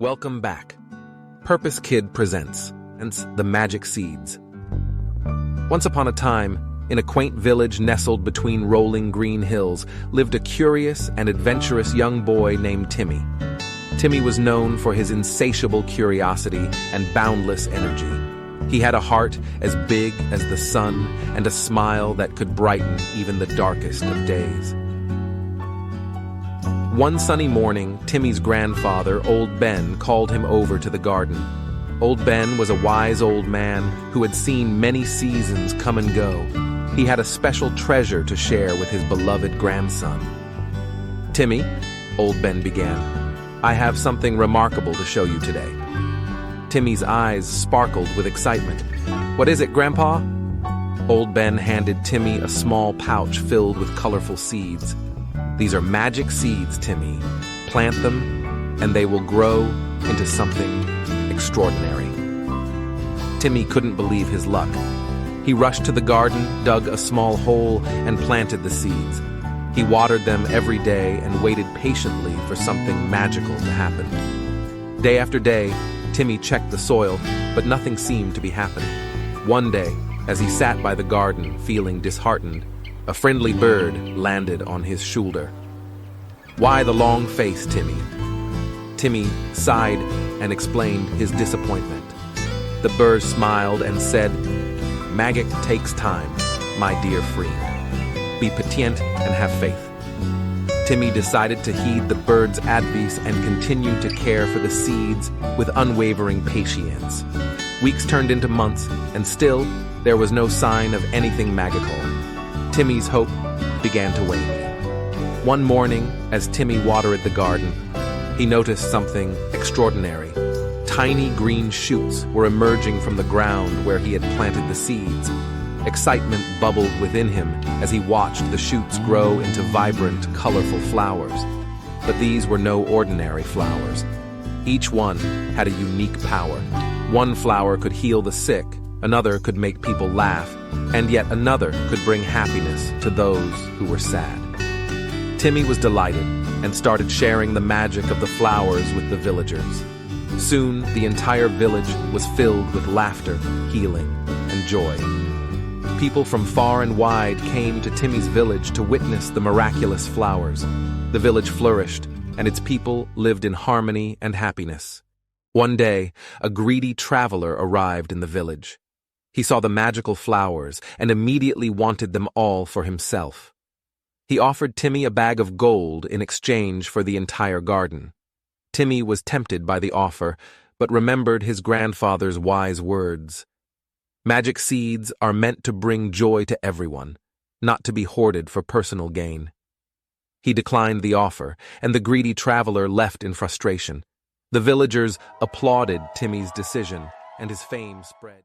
Welcome back. Purpose Kid presents The Magic Seeds. Once upon a time, in a quaint village nestled between rolling green hills, lived a curious and adventurous young boy named Timmy. Timmy was known for his insatiable curiosity and boundless energy. He had a heart as big as the sun and a smile that could brighten even the darkest of days. One sunny morning, Timmy's grandfather, Old Ben, called him over to the garden. Old Ben was a wise old man who had seen many seasons come and go. He had a special treasure to share with his beloved grandson. "Timmy," Old Ben began, "I have something remarkable to show you today." Timmy's eyes sparkled with excitement. "What is it, Grandpa?" Old Ben handed Timmy a small pouch filled with colorful seeds. "These are magic seeds, Timmy. Plant them, and they will grow into something extraordinary." Timmy couldn't believe his luck. He rushed to the garden, dug a small hole, and planted the seeds. He watered them every day and waited patiently for something magical to happen. Day after day, Timmy checked the soil, but nothing seemed to be happening. One day, as he sat by the garden feeling disheartened, a friendly bird landed on his shoulder. "Why the long face, Timmy?" Timmy sighed and explained his disappointment. The bird smiled and said, "Magic takes time, my dear friend. Be patient and have faith." Timmy decided to heed the bird's advice and continued to care for the seeds with unwavering patience. Weeks turned into months, and still there was no sign of anything magical. Timmy's hope began to wane. One morning, as Timmy watered the garden, he noticed something extraordinary. Tiny green shoots were emerging from the ground where he had planted the seeds. Excitement bubbled within him as he watched the shoots grow into vibrant, colorful flowers. But these were no ordinary flowers. Each one had a unique power. One flower could heal the sick, another could make people laugh, and yet another could bring happiness to those who were sad. Timmy was delighted and started sharing the magic of the flowers with the villagers. Soon, the entire village was filled with laughter, healing, and joy. People from far and wide came to Timmy's village to witness the miraculous flowers. The village flourished, and its people lived in harmony and happiness. One day, a greedy traveler arrived in the village. He saw the magical flowers and immediately wanted them all for himself. He offered Timmy a bag of gold in exchange for the entire garden. Timmy was tempted by the offer, but remembered his grandfather's wise words. Magic seeds are meant to bring joy to everyone, not to be hoarded for personal gain. He declined the offer, and the greedy traveler left in frustration. The villagers applauded Timmy's decision, and his fame spread.